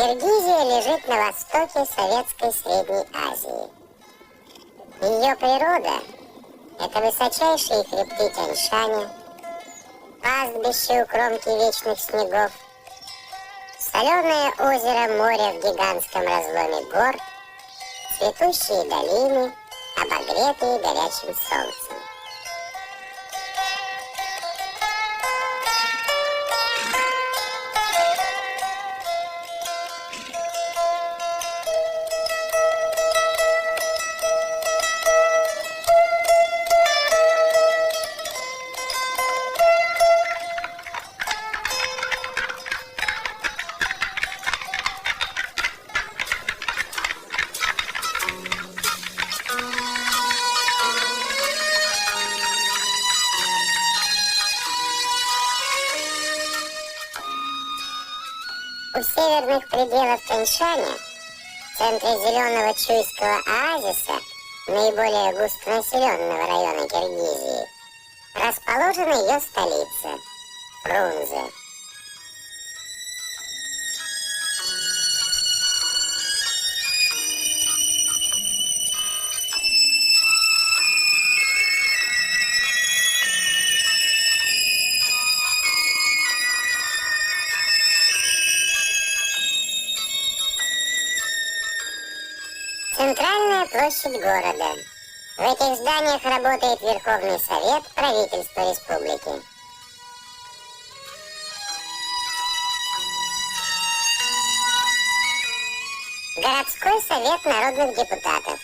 Киргизия лежит на востоке Советской Средней Азии. Ее природа – это высочайшие хребты Тянь-Шаня, пастбище у кромки вечных снегов, соленое озеро-море в гигантском разломе гор, цветущие долины, обогретые горячим солнцем. У северных пределов Тянь-Шаня, в центре зеленого Чуйского оазиса, наиболее густонаселенного района Киргизии, расположена ее столица – Фрунзе. Центральная площадь города. В этих зданиях работает Верховный Совет правительства республики. Городской совет народных депутатов.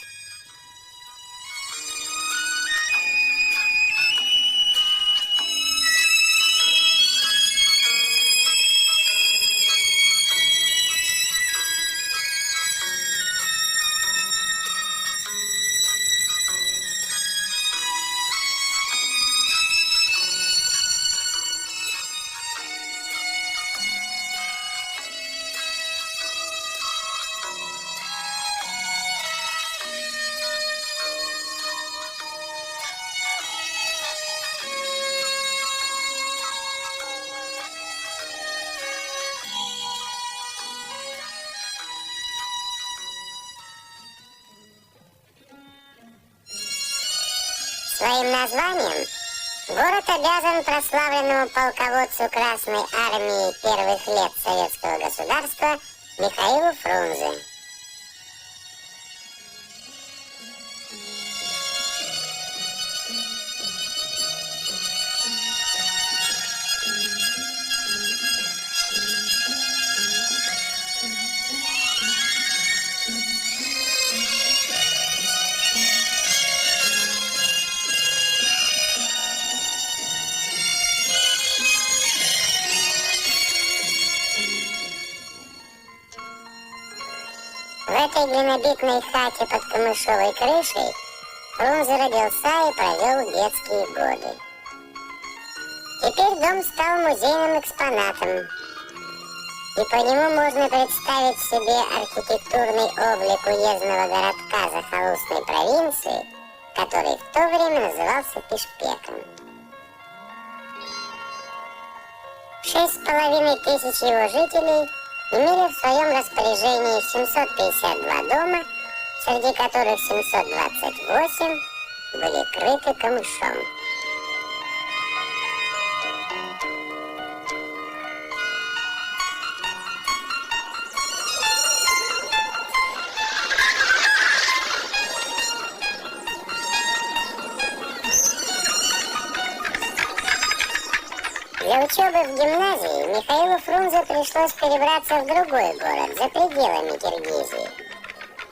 Своим названием город обязан прославленному полководцу Красной Армии первых лет советского государства Михаилу Фрунзе. В этой глинобитной хате под камышовой крышей Фрунзе родился и провел детские годы. Теперь дом стал музейным экспонатом, и по нему можно представить себе архитектурный облик уездного городка захолустной провинции, который в то время назывался Пишпеком. 6500 его жителей имели в своем распоряжении 752 дома, среди которых 728 были крыты камышом. Для учебы в гимназии Михаилу Фрунзе пришлось перебраться в другой город, за пределами Киргизии.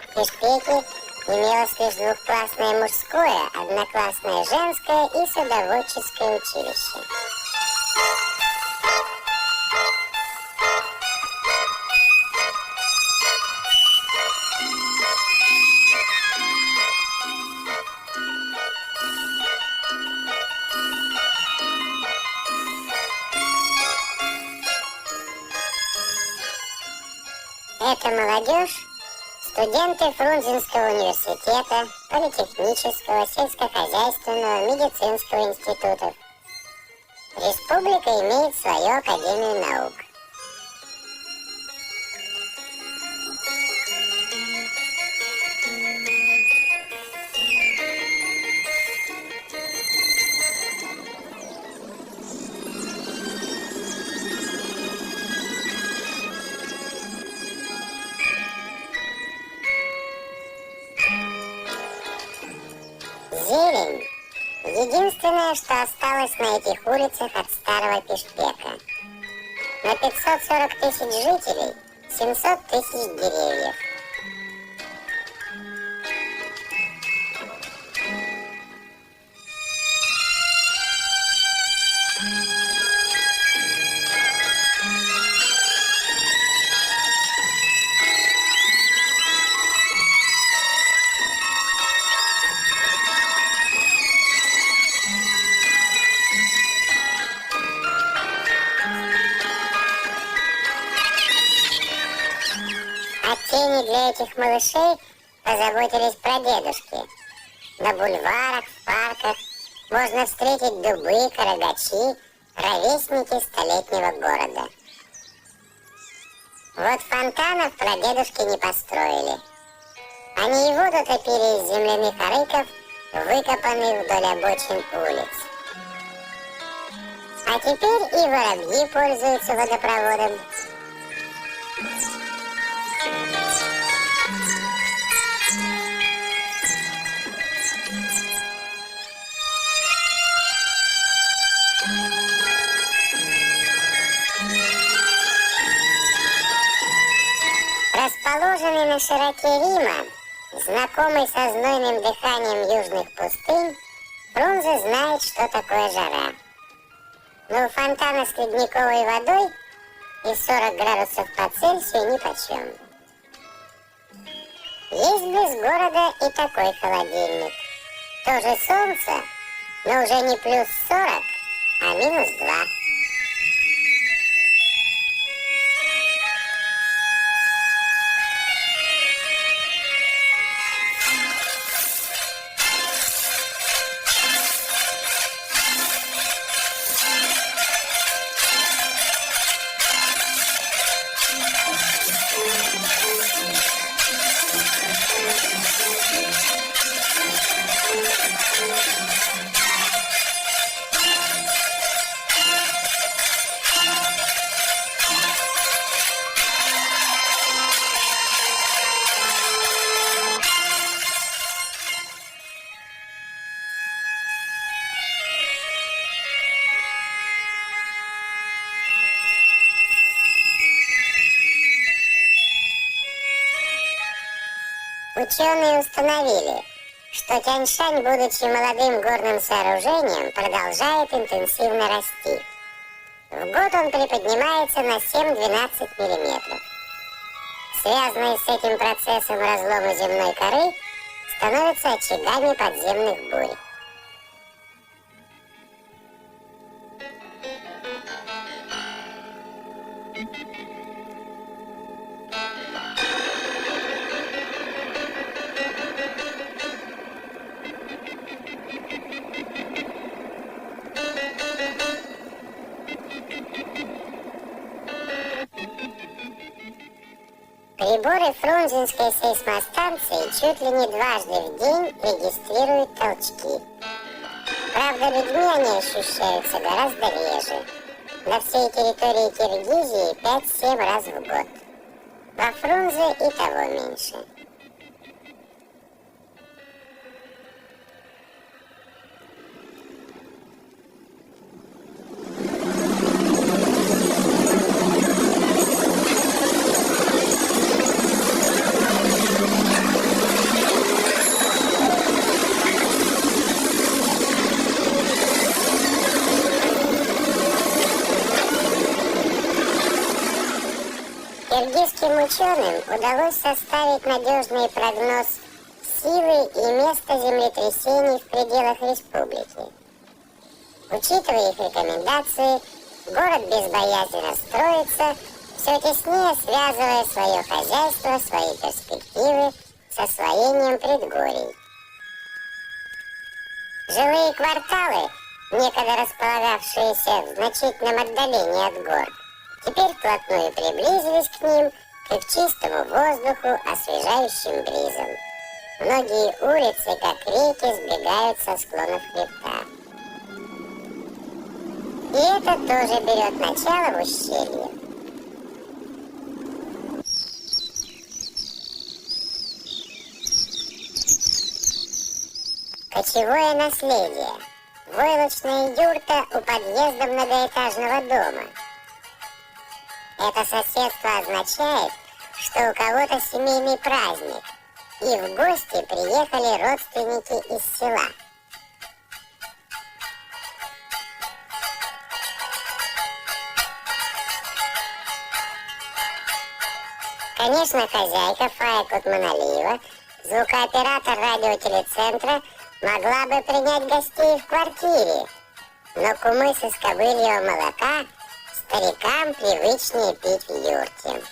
В Пишпеке имелось лишь двухклассное мужское, одноклассное женское и садоводческое училище. Эта молодежь – студенты Фрунзенского университета, политехнического, сельскохозяйственного, медицинского институтов. Республика имеет свою Академию наук. единственное, что осталось на этих улицах от старого Пишпека. На 540 тысяч жителей 700 тысяч деревьев. О тени для этих малышей позаботились прадедушки. На бульварах, в парках можно встретить дубы, карагачи, ровесники столетнего города. Вот фонтанов прадедушки не построили. Они и воду топили из земляных арыков, выкопанных вдоль обочин улиц. А теперь и воробьи пользуются водопроводом. Расположенный на широте Рима, знакомый со знойным дыханием южных пустынь, Фрунзе знает, что такое жара. Но у фонтана с ледниковой водой и 40 градусов по Цельсию нипочем. Есть близ города и такой холодильник. Тоже солнце, но уже не плюс 40, а минус 2. Ученые установили, что Тяньшань, будучи молодым горным сооружением, продолжает интенсивно расти. В год он приподнимается на 7-12 мм. Связанные с этим процессом разломы земной коры становятся очагами подземных бурь. Приборы Фрунзенской сейсмостанции чуть ли не дважды в день регистрируют толчки. Правда, людьми они ощущаются гораздо реже. На всей территории Киргизии 5-7 раз в год. Во Фрунзе и того меньше. Киргизским ученым удалось составить надежный прогноз силы и места землетрясений в пределах республики. Учитывая их рекомендации, город безбоязненно строится, все теснее связывая свое хозяйство, свои перспективы с освоением предгорий. Жилые кварталы, некогда располагавшиеся в значительном отдалении от гор, теперь вплотную приблизились к ним, к их чистому воздуху, освежающим бризом. Многие улицы, как реки, сбегают со склонов хребта. И это тоже берет начало в ущелье. Кочевое наследие. войлочная юрта у подъезда многоэтажного дома. Это соседство означает, что у кого-то семейный праздник, и в гости приехали родственники из села. Конечно, хозяйка Фая Кутманалиева, звукооператор радиотелецентра, могла бы принять гостей в квартире, но кумыс из кобыльего молока старикам привычнее пить в юрте.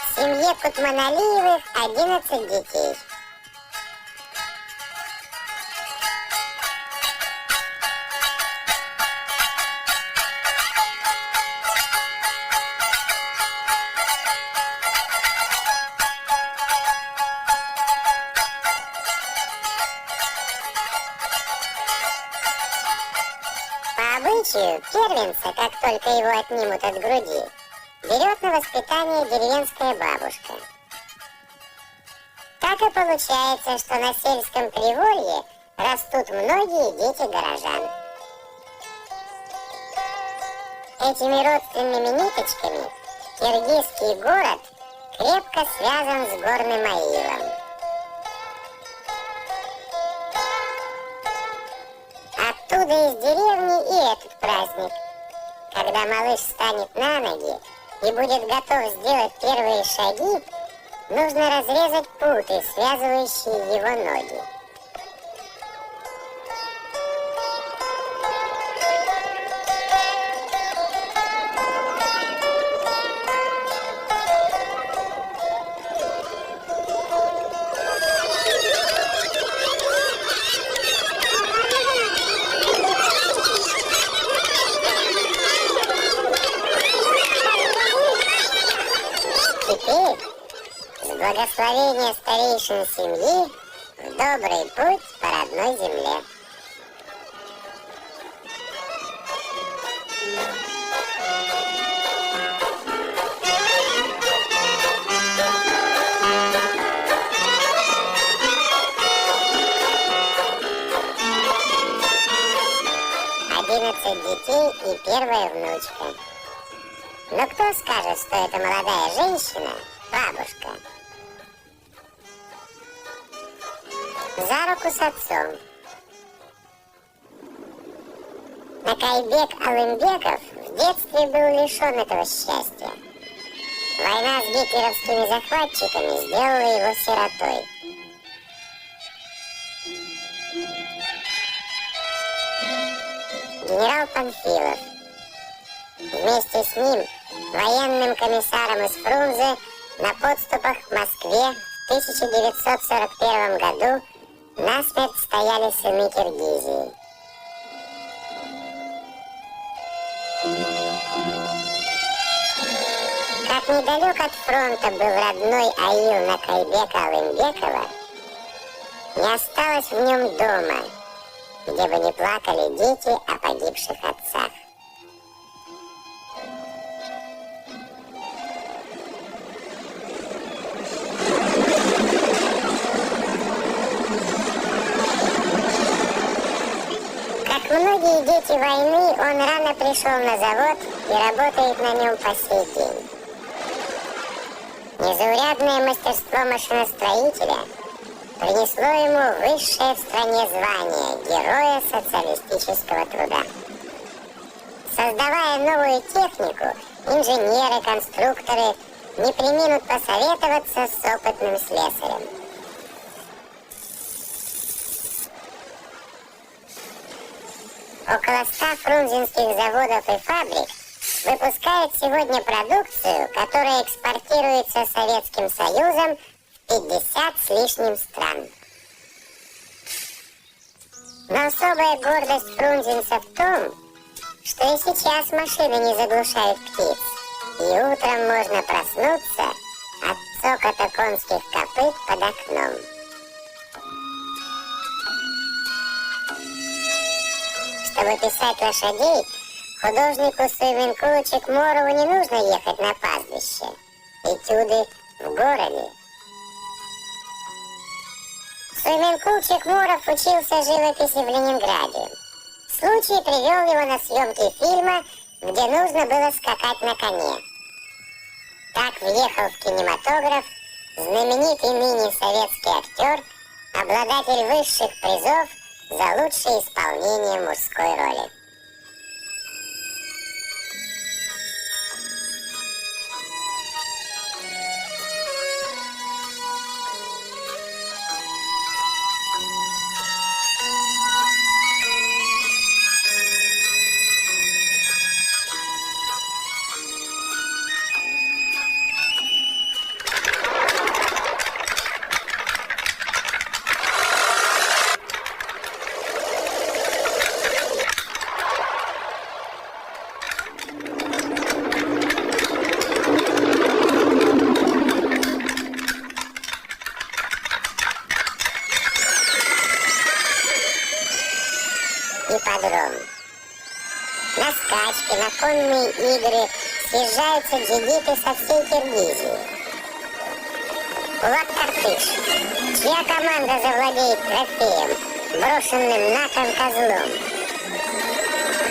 В семье Кутманалиевых 11 детей. По обычаю, первенца, как только его отнимут от груди, берет на воспитание деревенская бабушка. Так и получается, что на сельском приволье растут многие дети горожан. Этими родственными ниточками киргизский город крепко связан с горным аилом. Оттуда из деревни и этот праздник, когда малыш встанет на ноги и будет готов сделать первые шаги, нужно разрезать путы, связывающие его ноги. Теперь, с благословения старейшин семьи, в добрый путь по родной земле. Детей и первая внучка. Но кто скажет, что это молодая женщина, бабушка? За руку с отцом. Накайбек Алымбеков в детстве был лишен этого счастья. Война с гитлеровскими захватчиками сделала его сиротой. Генерал Панфилов. Вместе с ним, военным комиссаром из Фрунзе, на подступах к Москве в 1941 году насмерть стояли сыны Киргизии. Как недалек от фронта был родной аил Накайбека Алымбекова, не осталось в нем дома, где бы не плакали дети о погибших отцах. Как многие дети войны, он рано пришел на завод и работает на нем по сей день. Незаурядное мастерство машиностроителя принесло ему высшее в стране звание Героя социалистического труда. Создавая новую технику, инженеры, конструкторы не преминут посоветоваться с опытным слесарем. Около 100 фрунзенских заводов и фабрик выпускают сегодня продукцию, которая экспортируется Советским Союзом в 50 с лишним стран. Но особая гордость фрунзенцев в том, что и сейчас машины не заглушают птиц, и утром можно проснуться от цокота конских копыт под окном. чтобы писать лошадей, художнику Суйменкулу Чекморову не нужно ехать на пастбище. Этюды в городе. Суйменкул Чекморов учился живописи в Ленинграде. Случай привел его на съемки фильма, где нужно было скакать на коне. Так въехал в кинематограф знаменитый ныне советский актер, обладатель высших призов за лучшее исполнение мужской роли. Ипподром. На скачки, на конные игры съезжаются джигиты со всей Киргизии. Кулак-картыш, чья команда завладеет трофеем, брошенным на кон козлом.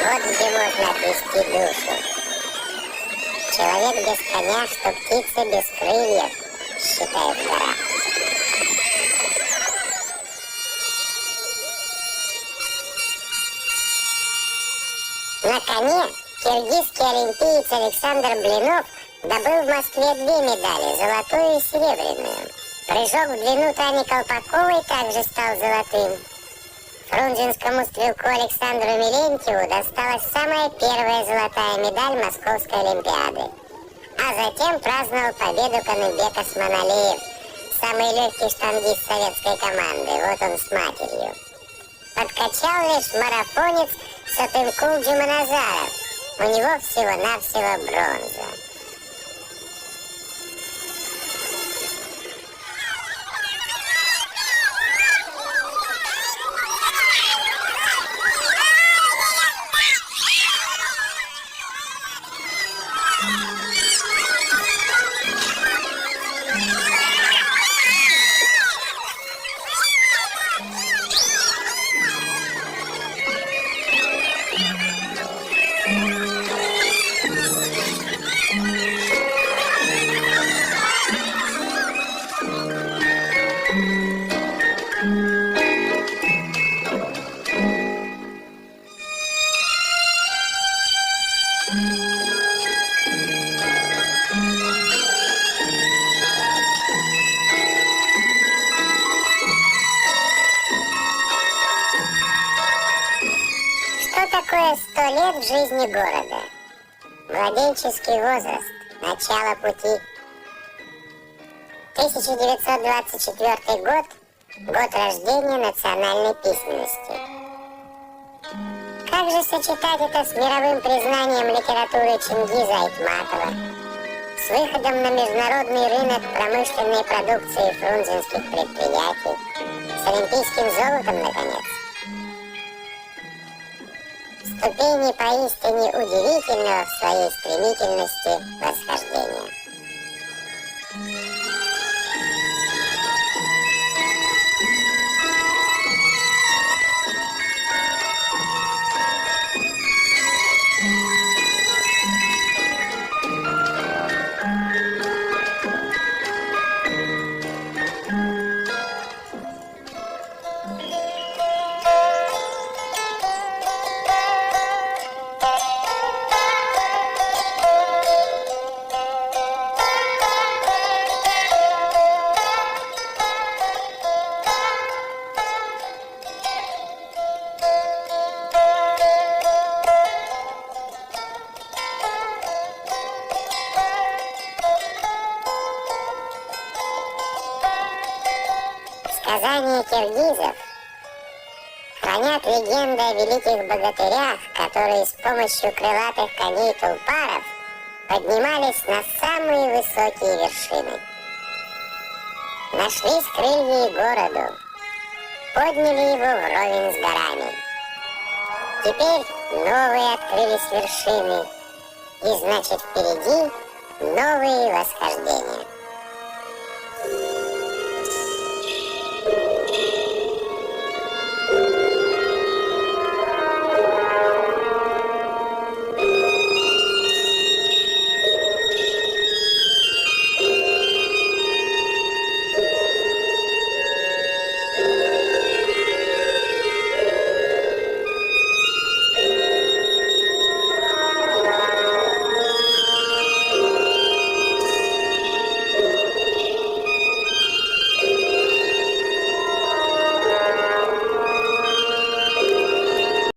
Вот где можно отвести душу. Человек без коня, что птица без крыльев, считает гора. На коне киргизский олимпиец Александр Блинов добыл в Москве 2 медали, золотую и серебряную. Прыжок в длину Тани Колпаковой также стал золотым. Фрунзенскому стрелку Александру Милентьеву досталась самая первая золотая медаль Московской Олимпиады. А затем праздновал победу Каныбек Османалиев, самый легкий штангист советской команды, вот он с матерью. Подкачал лишь марафонец Сатынкул Джуманазаров, у него всего-навсего бронза. Такое 100 лет в жизни города. Младенческий возраст, начало пути. 1924 год, год рождения национальной письменности. Как же сочетать это с мировым признанием литературы Чингиза Айтматова, с выходом на международный рынок промышленной продукции фрунзенских предприятий, с олимпийским золотом, наконец? Ступени поистине удивительного в своей стремительности восхождения. Сказания киргизов хранят легенды о великих богатырях, которые с помощью крылатых коней тулпаров поднимались на самые высокие вершины. Нашлись крылья и городу, подняли его вровень с горами. Теперь новые открылись вершины, и значит впереди новые восхождения.